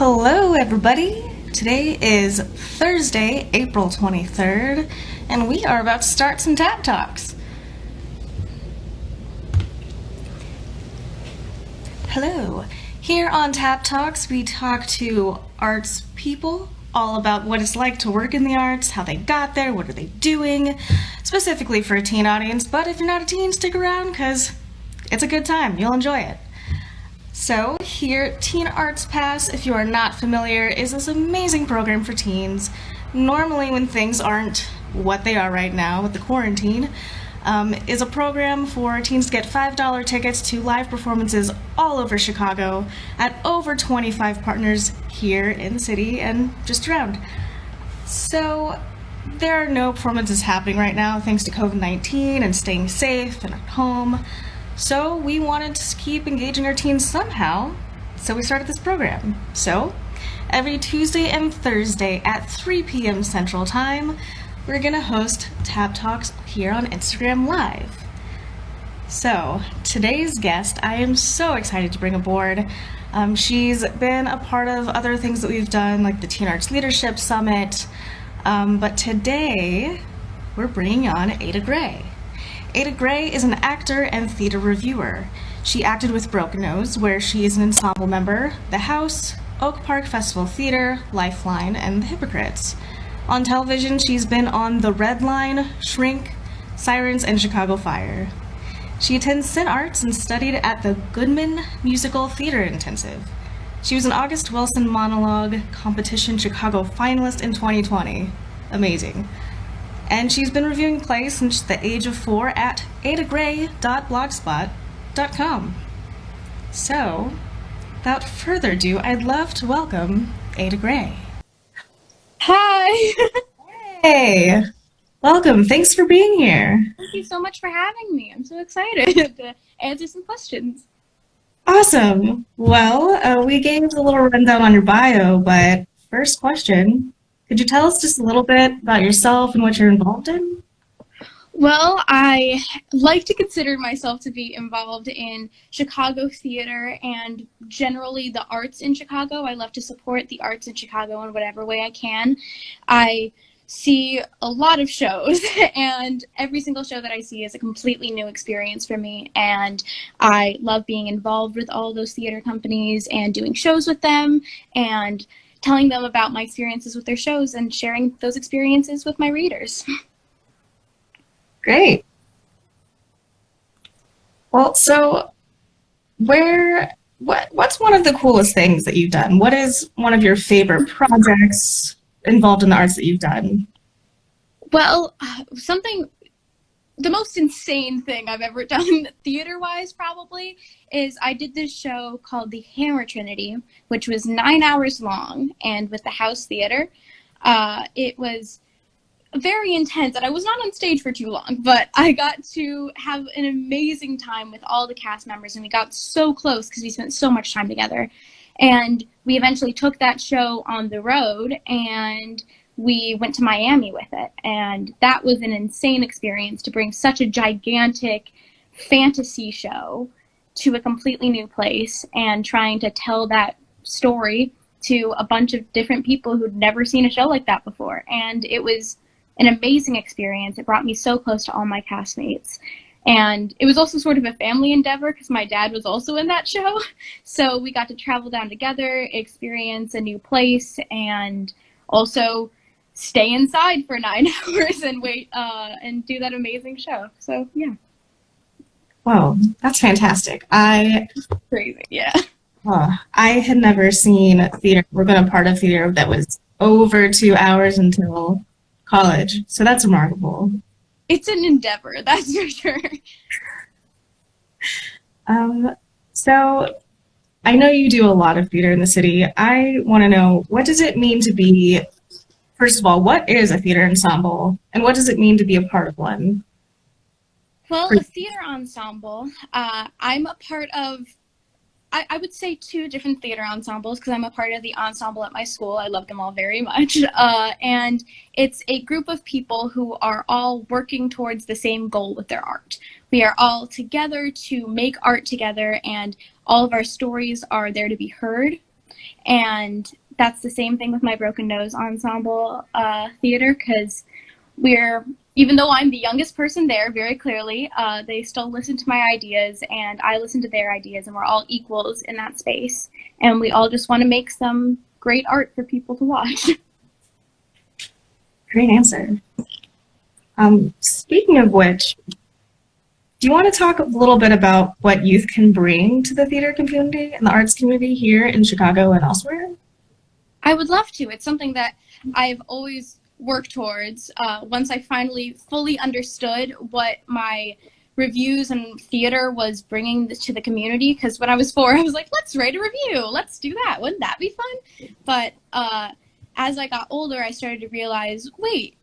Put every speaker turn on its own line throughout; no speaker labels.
Hello, everybody. Today is Thursday, April 23rd, and we are about to start some TAPtalks. Hello. Here on TAPtalks, we talk to arts people all about what it's like to work in the arts, how they got there, what are they doing, specifically for a teen audience. But if you're not a teen, stick around because it's a good time. You'll enjoy it. So here, Teen Arts Pass, if you are not familiar, is this amazing program for teens. Normally when things aren't what they are right now with the quarantine, is a program for teens to get $5 tickets to live performances all over Chicago at over 25 partners here in the city and just around. So there are no performances happening right now thanks to COVID-19 and staying safe and at home. So we wanted to keep engaging our teens somehow, so we started this program. So every Tuesday and Thursday at 3 p.m. Central Time, we're going to host TAPtalks here on Instagram Live. So today's guest, I am so excited to bring aboard. She's been a part of other things that we've done, like the Teen Arts Leadership Summit, but today we're bringing on Ada Gray. Ada Gray is an actor and theater reviewer. She acted with Broken Nose, where she is an ensemble member, The House, Oak Park Festival Theater, Lifeline, and The Hypocrites. On television, she's been on The Red Line, Shrink, Sirens, and Chicago Fire. She attends Cent Arts and studied at the Goodman Musical Theater Intensive. She was an August Wilson Monologue Competition Chicago finalist in 2020. Amazing. And she's been reviewing plays since the age of 4 at adagray.blogspot.com. So, without further ado, I'd love to welcome Ada Gray.
Hi!
Hey! Welcome. Thanks for being here.
Thank you so much for having me. I'm so excited to answer some questions.
Awesome. Well, we gave a little rundown on your bio, but first question. Could you tell us just a little bit about yourself and what you're involved in?
Well, I like to consider myself to be involved in Chicago theater and generally the arts in Chicago. I love to support the arts in Chicago in whatever way I can. I see a lot of shows, and every single show that I see is a completely new experience for me, and I love being involved with all those theater companies and doing shows with them and telling them about my experiences with their shows and sharing those experiences with my readers.
Great. Well, so what's one of the coolest things that you've done? What is one of your favorite projects involved in the arts that you've done?
Well, the most insane thing I've ever done theater-wise probably is I did this show called The Hammer Trinity, which was 9 hours long, and with the House Theater. It was very intense, and I was not on stage for too long, but I got to have an amazing time with all the cast members, and we got so close because we spent so much time together. And we eventually took that show on the road, and we went to Miami with it, and that was an insane experience to bring such a gigantic fantasy show to a completely new place and trying to tell that story to a bunch of different people who'd never seen a show like that before. And it was an amazing experience. It brought me so close to all my castmates. And it was also sort of a family endeavor because my dad was also in that show. So we got to travel down together, experience a new place, and also stay inside for 9 hours and wait and do that amazing show. So yeah.
Wow, that's fantastic.
Crazy, yeah.
I had never seen theater or been a part of theater that was over 2 hours until college. So that's remarkable.
It's an endeavor, that's for sure.
So I know you do a lot of theater in the city. I want to know, what does it mean to be, first of all, what is a theater ensemble, and what does it mean to be a part of one?
Well, a theater ensemble, I'm a part of, I would say 2 different theater ensembles because I'm a part of the ensemble at my school. I love them all very much. And it's a group of people who are all working towards the same goal with their art. We are all together to make art together, and all of our stories are there to be heard. And that's the same thing with my Broken Nose Ensemble theater, because even though I'm the youngest person there, very clearly, they still listen to my ideas and I listen to their ideas, and we're all equals in that space. And we all just want to make some great art for people to watch.
Great answer. Speaking of which, do you want to talk a little bit about what youth can bring to the theater community and the arts community here in Chicago and elsewhere?
I would love to. It's something that I've always worked towards. Once I finally fully understood what my reviews and theater was bringing to the community, because when I was 4, I was like, let's write a review. Let's do that. Wouldn't that be fun? But as I got older, I started to realize, wait,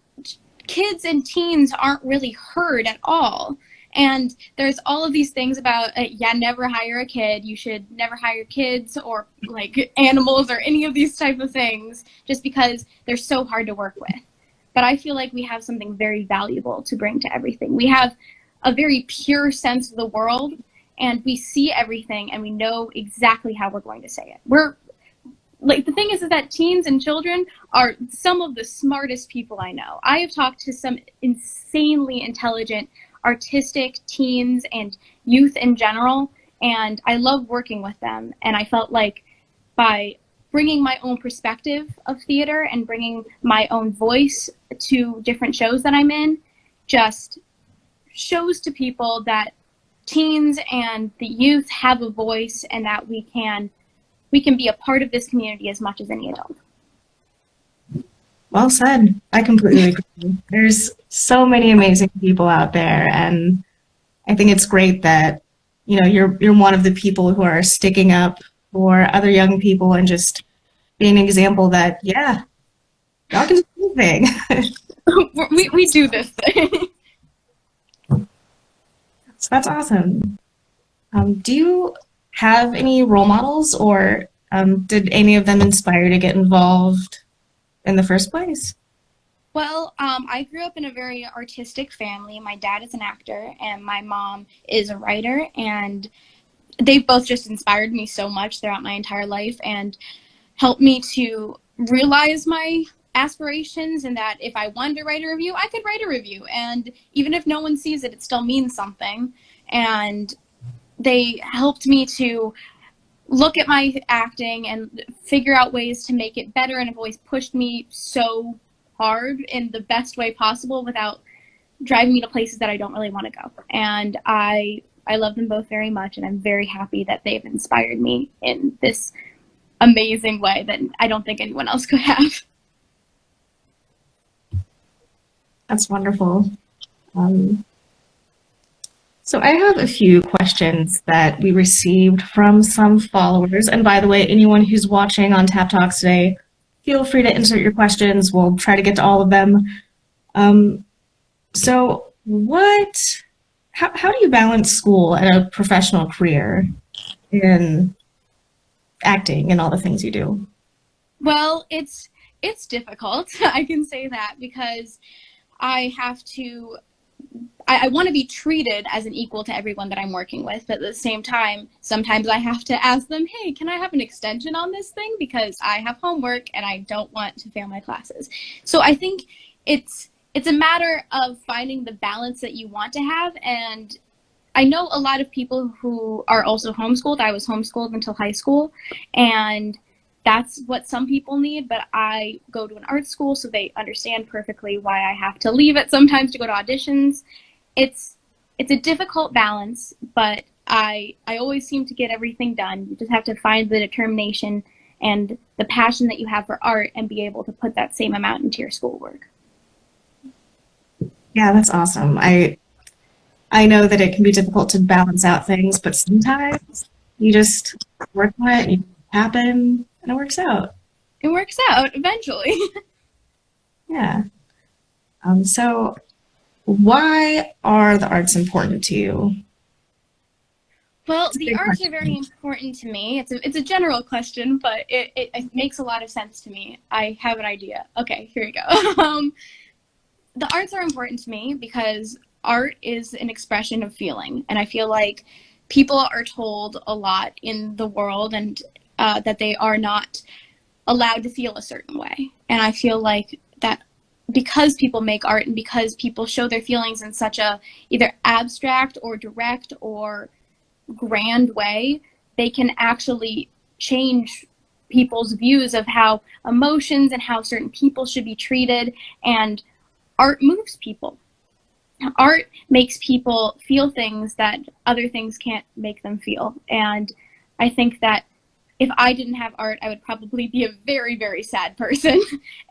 kids and teens aren't really heard at all. And there's all of these things about, never hire a kid. You should never hire kids or like animals or any of these type of things, just because they're so hard to work with. But I feel like we have something very valuable to bring to everything. We have a very pure sense of the world, and we see everything, and we know exactly how we're going to say it. The thing is that teens and children are some of the smartest people I know. I have talked to some insanely intelligent, artistic teens and youth in general, and I love working with them. And I felt like by bringing my own perspective of theater and bringing my own voice to different shows that I'm in, just shows to people that teens and the youth have a voice, and that we can be a part of this community as much as any adult.
Well said. I completely agree. There's so many amazing people out there, and I think it's great that, you're one of the people who are sticking up for other young people and just being an example that, yeah, y'all can do anything.
we do this thing.
So that's awesome. Do you have any role models, or did any of them inspire you to get involved in the first place?
Well, I grew up in a very artistic family. My dad is an actor and my mom is a writer, and they've both just inspired me so much throughout my entire life and helped me to realize my aspirations, and that if I wanted to write a review, I could write a review. And even if no one sees it, it still means something. And they helped me to look at my acting and figure out ways to make it better, and have always pushed me so hard in the best way possible without driving me to places that I don't really want to go. And I love them both very much, and I'm very happy that they've inspired me in this amazing way that I don't think anyone else could have.
That's wonderful. So I have a few questions that we received from some followers. And by the way, anyone who's watching on TAPtalks today, feel free to insert your questions. We'll try to get to all of them. So how do you balance school and a professional career in acting and all the things you do?
Well, it's difficult. I can say that, because I want to be treated as an equal to everyone that I'm working with, but at the same time, sometimes I have to ask them, hey, can I have an extension on this thing, because I have homework and I don't want to fail my classes. So I think it's a matter of finding the balance that you want to have. And I know a lot of people who are also homeschooled. I was homeschooled until high school, and that's what some people need, but I go to an art school, so they understand perfectly why I have to leave it sometimes to go to auditions. It's a difficult balance, but I always seem to get everything done. You just have to find the determination and the passion that you have for art and be able to put that same amount into your schoolwork.
Yeah, that's awesome. I know that it can be difficult to balance out things, but sometimes you just work on it, you happen, and it works out.
It works out eventually.
Yeah. So why are the arts important to you?
Well, the arts are very important to me. It's a general question, but it makes a lot of sense to me. I have an idea. Okay, here we go. The arts are important to me because art is an expression of feeling, and I feel like people are told a lot in the world, and that they are not allowed to feel a certain way. And I feel like that because people make art and because people show their feelings in such a either abstract or direct or grand way, they can actually change people's views of how emotions and how certain people should be treated. And art moves people. Art makes people feel things that other things can't make them feel. And I think that if I didn't have art, I would probably be a very, very sad person.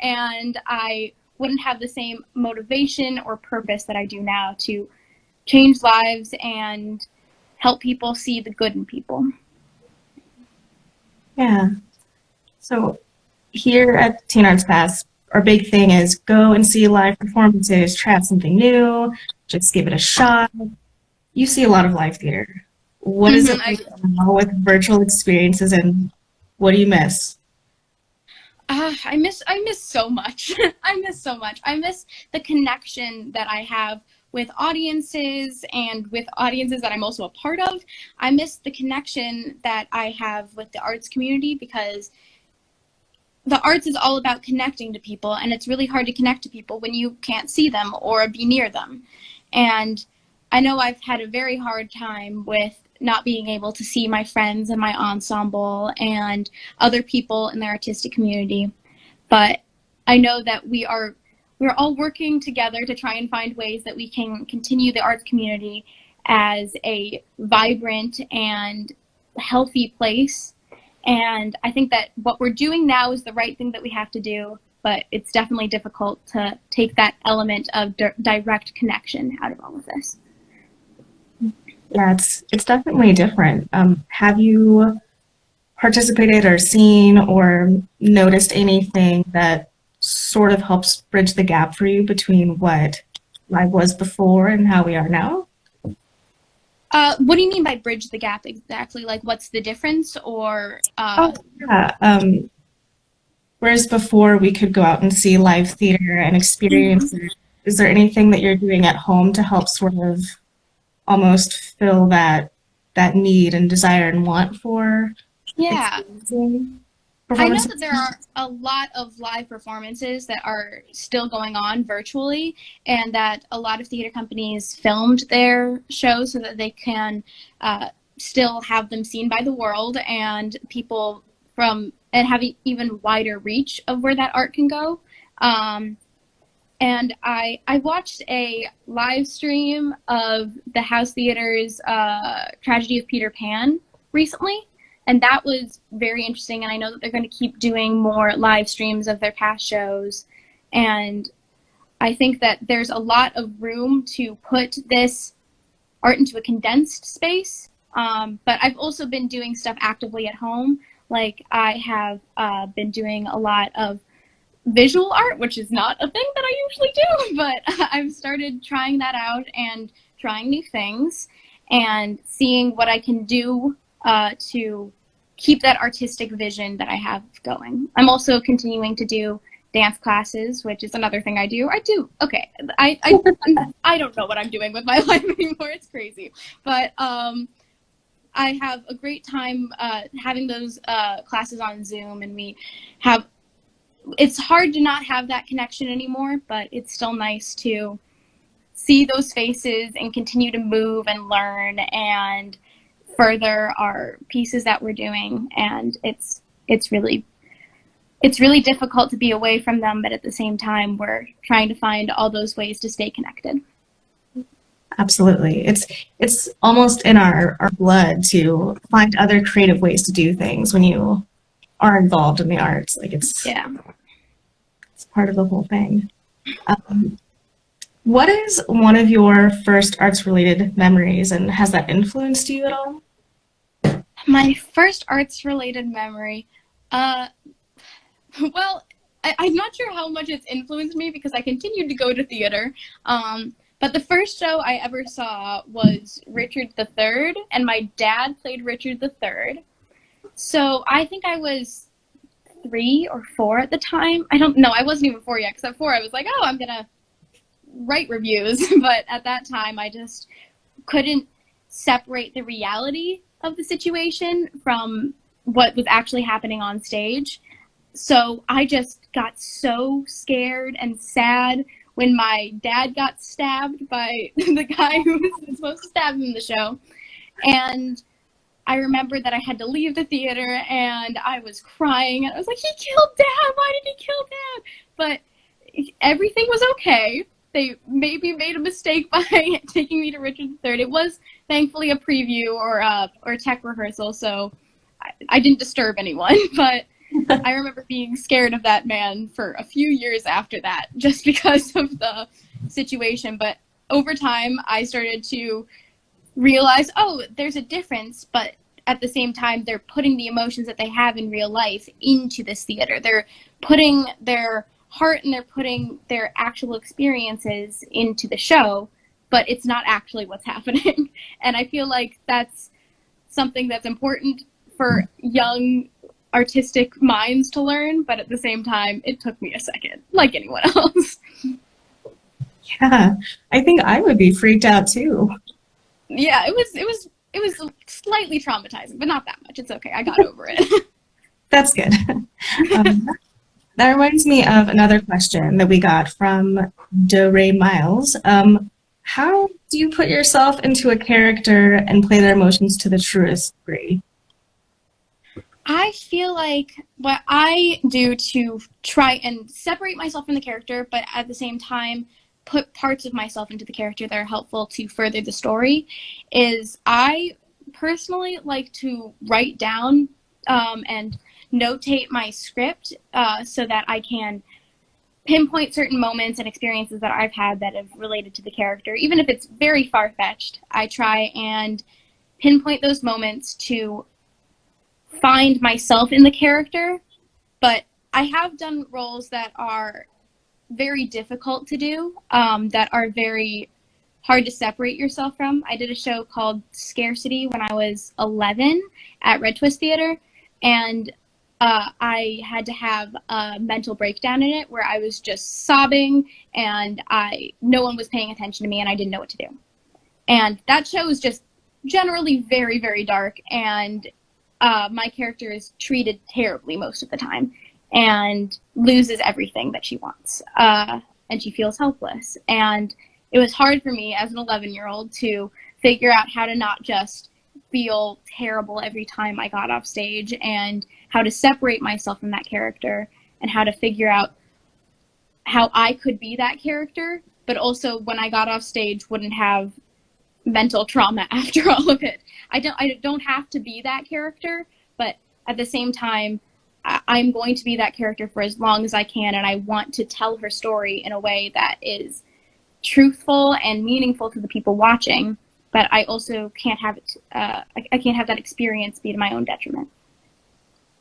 And I wouldn't have the same motivation or purpose that I do now to change lives and help people see the good in people.
Yeah. So here at Teen Arts Pass, our big thing is go and see live performances, try out something new, just give it a shot. You see a lot of live theater. What is it like now with virtual experiences, and what do you miss?
I miss so much. I miss so much. I miss the connection that I have with audiences and with audiences that I'm also a part of. I miss the connection that I have with the arts community, because the arts is all about connecting to people, and it's really hard to connect to people when you can't see them or be near them. And I know I've had a very hard time with not being able to see my friends in my ensemble and other people in the artistic community. But I know that we're all working together to try and find ways that we can continue the arts community as a vibrant and healthy place. And I think that what we're doing now is the right thing that we have to do, but it's definitely difficult to take that element of direct connection out of all of this.
Yeah, it's definitely different. Have you participated or seen or noticed anything that sort of helps bridge the gap for you between what life was before and how we are now?
What do you mean by bridge the gap exactly? Like, what's the difference? Or
Yeah. Whereas before we could go out and see live theater and experience it, is there anything that you're doing at home to help sort of almost fill that need and desire and want for experiencing
I know
performances?
that there are a lot of live performances that are still going on virtually, and that a lot of theater companies filmed their shows so that they can still have them seen by the world and people and have an even wider reach of where that art can go. And I watched a live stream of the House Theater's Tragedy of Peter Pan recently, and that was very interesting. And I know that they're going to keep doing more live streams of their past shows. And I think that there's a lot of room to put this art into a condensed space. But I've also been doing stuff actively at home. Like, I have been doing a lot of visual art, which is not a thing that I usually do, but I've started trying that out and trying new things and seeing what I can do to keep that artistic vision that I have going. I'm also continuing to do dance classes, which is another thing I do. Okay, I don't know what I'm doing with my life anymore. It's crazy. But I have a great time having those classes on Zoom, and it's hard to not have that connection anymore, but it's still nice to see those faces and continue to move and learn and further our pieces that we're doing. And it's really difficult to be away from them, but at the same time, we're trying to find all those ways to stay connected.
Absolutely. It's almost in our blood to find other creative ways to do things when you are involved in the arts. Like, it's part of the whole thing. What is one of your first arts-related memories, and has that influenced you at all?
My first arts-related memory, well, I'm not sure how much it's influenced me because I continued to go to theater. But the first show I ever saw was Richard III, and my dad played Richard III. So I think I was 3 or 4 at the time. I don't know. I wasn't even 4 yet, because at 4 I was like, oh, I'm going to write reviews. But at that time, I just couldn't separate the reality of the situation from what was actually happening on stage. So I just got so scared and sad when my dad got stabbed by the guy who was supposed to stab him in the show. And I remember that I had to leave the theater and I was crying and I was like, he killed Dad! Why did he kill Dad? But everything was okay. They maybe made a mistake by taking me to Richard III. It was thankfully a preview or a tech rehearsal, so I didn't disturb anyone. But I remember being scared of that man for a few years after that, just because of the situation. But over time, I started to realize, oh, there's a difference, but at the same time, they're putting the emotions that they have in real life into this theater. They're putting their heart and they're putting their actual experiences into the show, but it's not actually what's happening. And I feel like that's something that's important for young artistic minds to learn, but at the same time, it took me a second, like anyone else.
Yeah, I think I would be freaked out too.
Yeah, it was slightly traumatizing, but not that much. It's okay. I got over it.
That's good. That reminds me of another question that we got from DeRay Miles. How do you put yourself into a character and play their emotions to the truest degree?
I feel like what I do to try and separate myself from the character, but at the same time put parts of myself into the character that are helpful to further the story, is I personally like to write down and notate my script so that I can pinpoint certain moments and experiences that I've had that have related to the character. Even if it's very far-fetched, I try and pinpoint those moments to find myself in the character. But I have done roles that are very difficult to do, that are very hard to separate yourself from. I did a show called Scarcity when I was 11 at Red Twist Theater, and I had to have a mental breakdown in it where I was just sobbing and no one was paying attention to me and I didn't know what to do. And that show was just generally very, very dark, and my character is treated terribly most of the time and loses everything that she wants. And she feels helpless. And it was hard for me as an 11-year-old to figure out how to not just feel terrible every time I got off stage, and how to separate myself from that character, and how to figure out how I could be that character, but also when I got off stage wouldn't have mental trauma after all of it. I don't have to be that character, but at the same time, I'm going to be that character for as long as I can, and I want to tell her story in a way that is truthful and meaningful to the people watching, but I also can't have it. I can't have that experience be to my own detriment.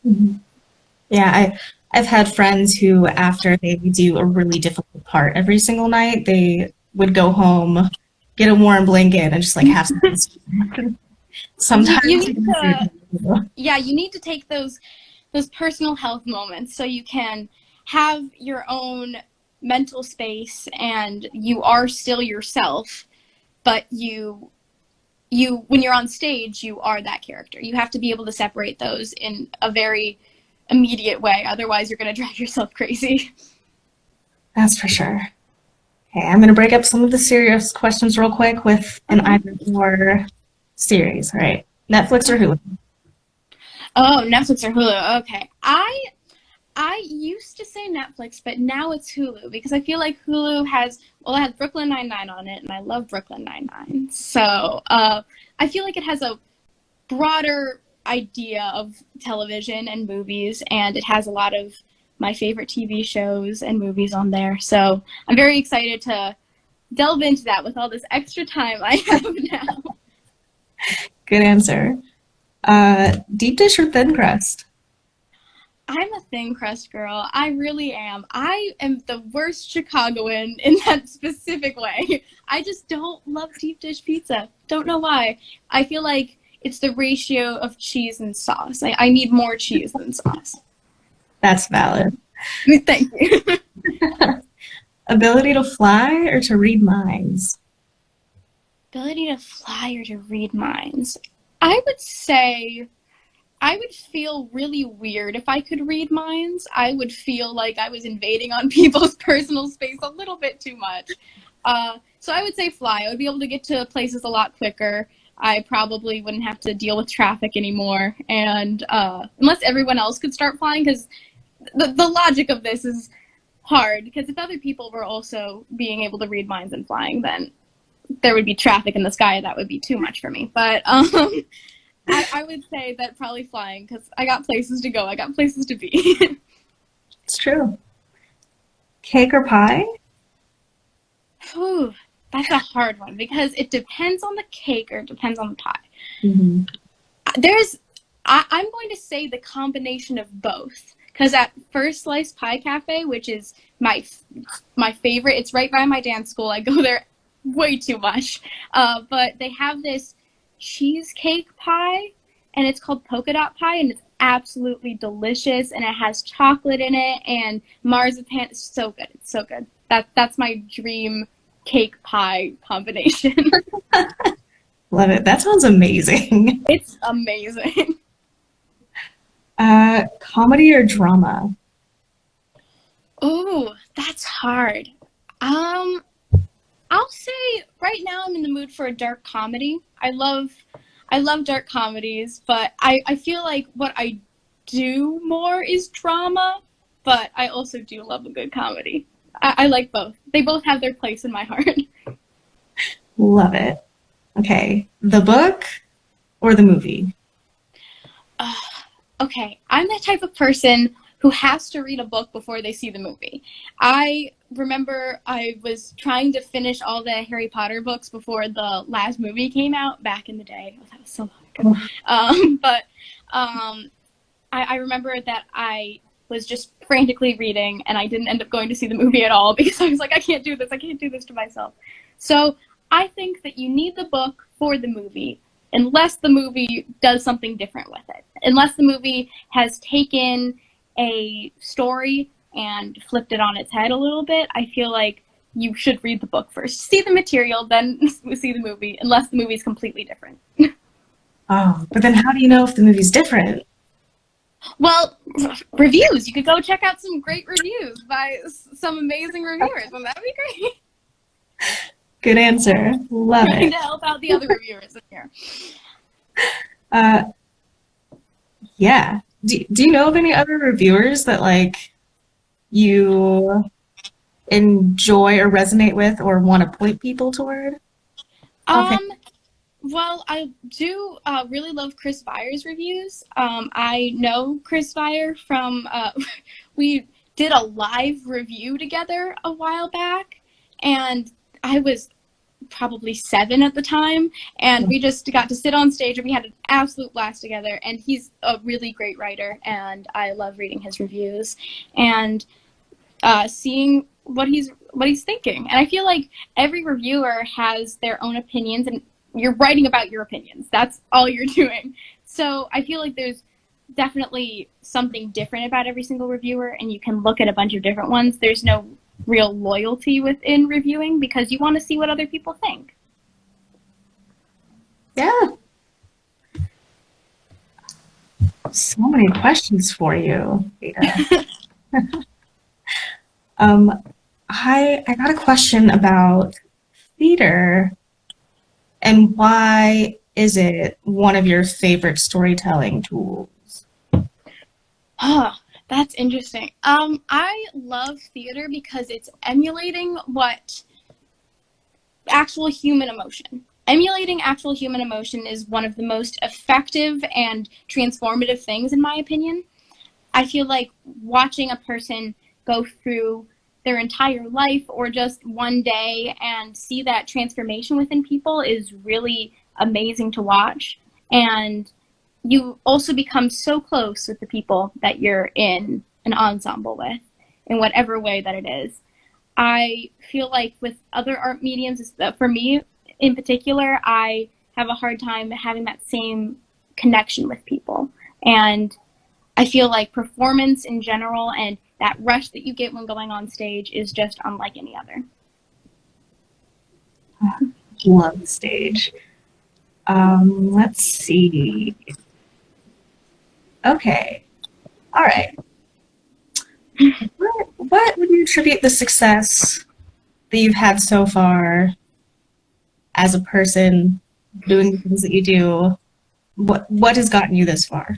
Mm-hmm. Yeah, I've had friends who, after they would do a really difficult part every single night, they would go home, get a warm blanket, and just like have some. Sometimes
you need to take those personal health moments so you can have your own mental space and you are still yourself, but you when you're on stage, you are that character. You have to be able to separate those in a very immediate way, otherwise you're going to drive yourself crazy.
That's for sure. Okay, I'm going to break up some of the serious questions real quick with an either or series. All right, Netflix or Hulu?
Oh, Netflix or Hulu. Okay. I used to say Netflix, but now it's Hulu because I feel like Hulu has, well, it has Brooklyn Nine-Nine on it, and I love Brooklyn Nine-Nine. So I feel like it has a broader idea of television and movies, and it has a lot of my favorite TV shows and movies on there. So I'm very excited to delve into that with all this extra time I have now.
Good answer. Deep dish or thin crust?
I'm a thin crust girl. I really am. I am the worst Chicagoan in that specific way. I just don't love deep dish pizza. Don't know why. I feel like it's the ratio of cheese and sauce. I need more cheese than sauce.
That's valid.
Thank you.
Ability to fly or to read minds?
Ability to fly or to read minds. I would say I would feel really weird if I could read minds. I would feel like I was invading on people's personal space a little bit too much. So I would say fly. I would be able to get to places a lot quicker. I probably wouldn't have to deal with traffic anymore. And unless everyone else could start flying, because the logic of this is hard, because if other people were also being able to read minds and flying, then there would be traffic in the sky. That would be too much for me. But I would say that probably flying, because I got places to go. I got places to be.
It's true. Cake or pie?
Whew, that's a hard one, because it depends on the cake or it depends on the pie.
Mm-hmm.
I'm going to say the combination of both, because at First Slice Pie Cafe, which is my favorite, it's right by my dance school. I go there way too much. But they have this cheesecake pie, and it's called polka dot pie, and it's absolutely delicious, and it has chocolate in it and marzipan. It's so good. It's so good. That's my dream cake pie combination.
Love it. That sounds amazing.
It's amazing.
Comedy or drama?
Ooh, that's hard. I'll say right now I'm in the mood for a dark comedy. I love dark comedies, but I feel like what I do more is drama, but I also do love a good comedy. I like both. They both have their place in my heart.
Love it. Okay. The book or the movie?
Okay, I'm the type of person who has to read a book before they see the movie. I remember I was trying to finish all the Harry Potter books before the last movie came out back in the day. Oh, that was so long ago. I remember that I was just frantically reading, and I didn't end up going to see the movie at all, because I was like, I can't do this. I can't do this to myself. So I think that you need the book for the movie, unless the movie does something different with it. Unless the movie has taken a story and flipped it on its head a little bit, I feel like you should read the book first. See the material, then see the movie, unless the movie's completely different.
Oh, but then how do you know if the movie's different?
Well, reviews. You could go check out some great reviews by some amazing reviewers, and that'd be great.
Good answer. Love
Trying
it.
to help out the other reviewers in here.
Yeah. Do you know of any other reviewers that like you enjoy or resonate with or want to point people toward? Okay.
Well, I do really love Chris Byers' reviews. I know Chris Byers from, we did a live review together a while back, and I was probably 7 at the time, and we just got to sit on stage, and we had an absolute blast together, and he's a really great writer, and I love reading his reviews and seeing what he's thinking. And I feel like every reviewer has their own opinions, and you're writing about your opinions. That's all you're doing. So I feel like there's definitely something different about every single reviewer, and you can look at a bunch of different ones. There's no real loyalty within reviewing, because you want to see what other people think.
Yeah. So many questions for you, Ada. I got a question about theater, and why is it one of your favorite storytelling tools?
Oh, that's interesting. I love theater because it's emulating actual human emotion. Emulating actual human emotion is one of the most effective and transformative things, in my opinion. I feel like watching a person go through their entire life or just one day and see that transformation within people is really amazing to watch. And you also become so close with the people that you're in an ensemble with, in whatever way that it is. I feel like with other art mediums, for me in particular, I have a hard time having that same connection with people. And I feel like performance in general and that rush that you get when going on stage is just unlike any other.
Love the stage. Let's see. Okay. All right. What would you attribute the success that you've had so far as a person doing the things that you do? What has gotten you this far?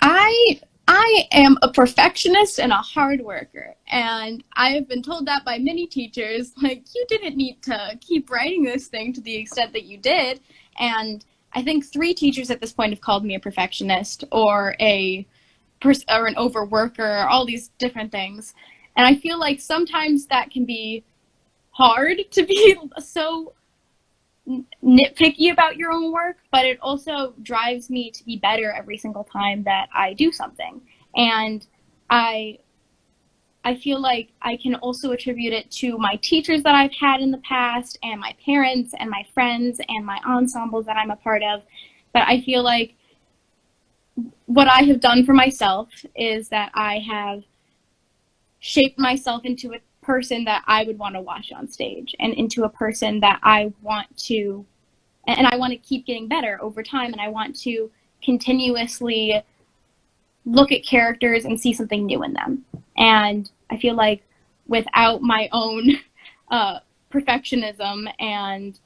I I am a perfectionist and a hard worker, and I have been told that by many teachers. Like, you didn't need to keep writing this thing to the extent that you did. And I think 3 teachers at this point have called me a perfectionist or or an overworker, all these different things. And I feel like sometimes that can be hard to be so nitpicky about your own work, but it also drives me to be better every single time that I do something. And I I feel like I can also attribute it to my teachers that I've had in the past and my parents and my friends and my ensembles that I'm a part of. But I feel like what I have done for myself is that I have shaped myself into a person that I would want to watch on stage and into a person that I want to, and I want to keep getting better over time, and I want to continuously look at characters and see something new in them. And I feel like without my own perfectionism and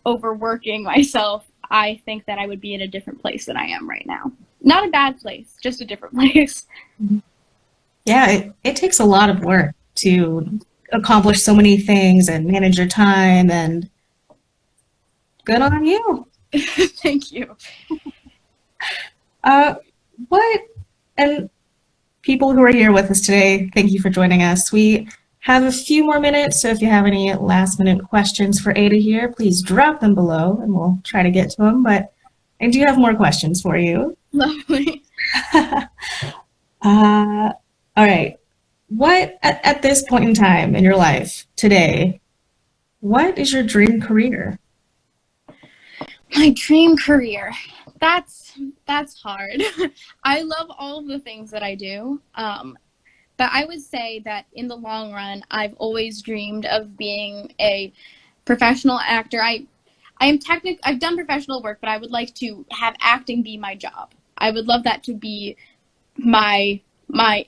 overworking myself, I think that I would be in a different place than I am right now. Not a bad place, just a different place.
Yeah, it takes a lot of work to accomplish so many things and manage your time, and good on you.
Thank you.
Uh, what, and people who are here with us today, thank you for joining us. We have a few more minutes, so if you have any last minute questions for Ada here, please drop them below and we'll try to get to them. But I do have more questions for you.
Lovely.
All right. What, at this point in time in your life today, what is your dream career?
My dream career. That's hard. I love all of the things that I do. But I would say that in the long run, I've always dreamed of being a professional actor. I've done professional work, but I would like to have acting be my job. I would love that to be my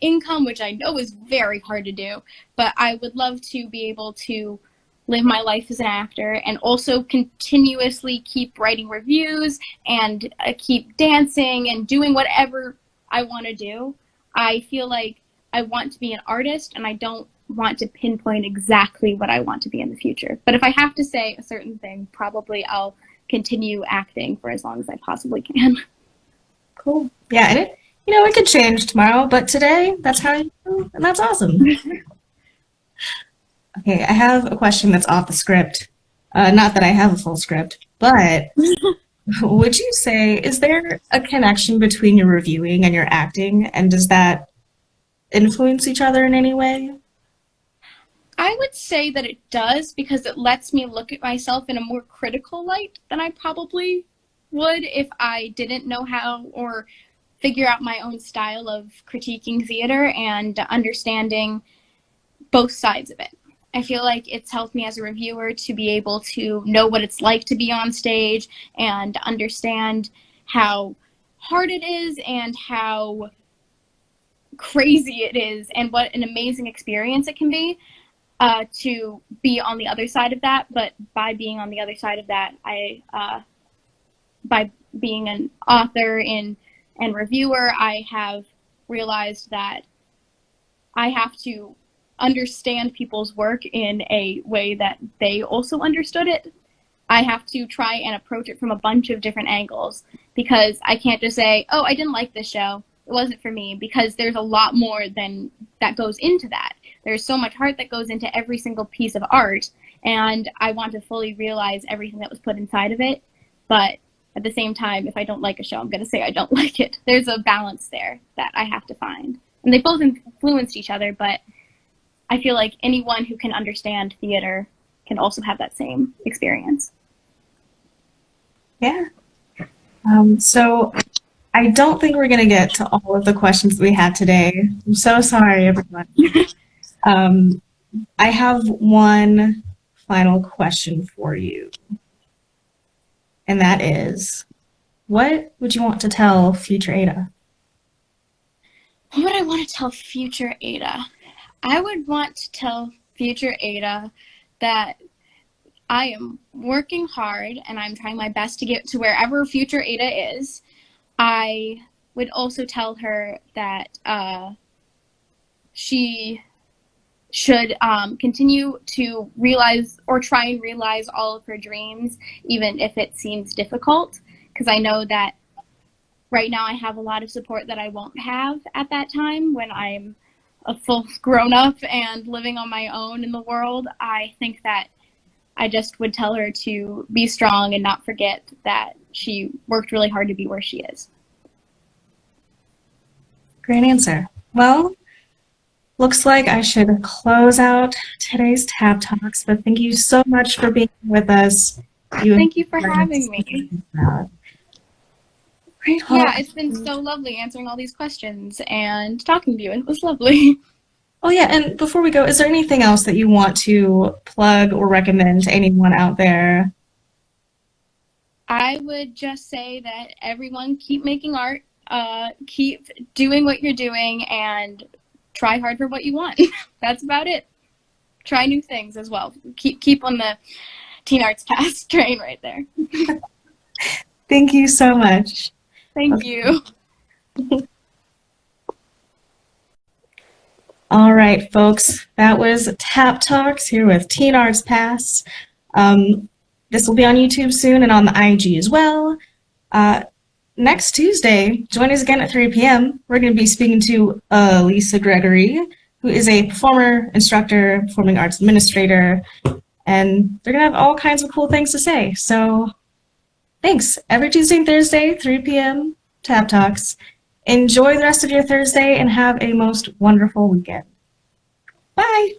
income, which I know is very hard to do, but I would love to be able to live my life as an actor and also continuously keep writing reviews and keep dancing and doing whatever I want to do. I feel like I want to be an artist, and I don't want to pinpoint exactly what I want to be in the future. But if I have to say a certain thing, probably I'll continue acting for as long as I possibly can.
Cool. Yeah, and it could change tomorrow, but today, that's how you do, and that's awesome. Okay, I have a question that's off the script. Not that I have a full script, but would you say, is there a connection between your reviewing and your acting, and does that influence each other in any way?
I would say that it does, because it lets me look at myself in a more critical light than I probably would if I didn't know how or figure out my own style of critiquing theater and understanding both sides of it. I feel like it's helped me as a reviewer to be able to know what it's like to be on stage and understand how hard it is and how crazy it is and what an amazing experience it can be to be on the other side of that. But by being on the other side of that, by being an author and reviewer, I have realized that I have to understand people's work in a way that they also understood it. I have to try and approach it from a bunch of different angles, because I can't just say, oh, I didn't like this show, it wasn't for me, because there's a lot more than that goes into that. There's so much heart that goes into every single piece of art, and I want to fully realize everything that was put inside of it. But at the same time, if I don't like a show, I'm going to say I don't like it. There's a balance there that I have to find. And they both influenced each other, but I feel like anyone who can understand theater can also have that same experience.
Yeah. So I don't think we're going to get to all of the questions we had today. I'm so sorry, everyone. I have one final question for you, and that is, what would you want to tell future Ada?
What would I want to tell future Ada? I would want to tell future Ada that I am working hard and I'm trying my best to get to wherever future Ada is. I would also tell her that she should continue to realize or try and realize all of her dreams, even if it seems difficult, because I know that right now I have a lot of support that I won't have at that time when I'm a full grown-up and living on my own in the world. I think that I just would tell her to be strong and not forget that she worked really hard to be where she is.
Great answer. Well, looks like I should close out today's Tap Talks, but thank you so much for being with us.
Thank you for having me.
Great.
Yeah, it's been so lovely answering all these questions and talking to you. It was lovely.
Oh, yeah, and before we go, is there anything else that you want to plug or recommend to anyone out there?
I would just say that everyone keep making art, keep doing what you're doing, and try hard for what you want. That's about it. Try new things as well. Keep on the Teen Arts Pass train right there.
Thank you so much.
Thank you.
All right, folks, that was Tap Talks here with Teen Arts Pass. This will be on YouTube soon and on the IG as well. Next Tuesday, join us again at 3 p.m. We're going to be speaking to Lisa Gregory, who is a performer, instructor, performing arts administrator, and they're going to have all kinds of cool things to say. So thanks. Every Tuesday and Thursday, 3 p.m., Tap Talks. Enjoy the rest of your Thursday and have a most wonderful weekend. Bye.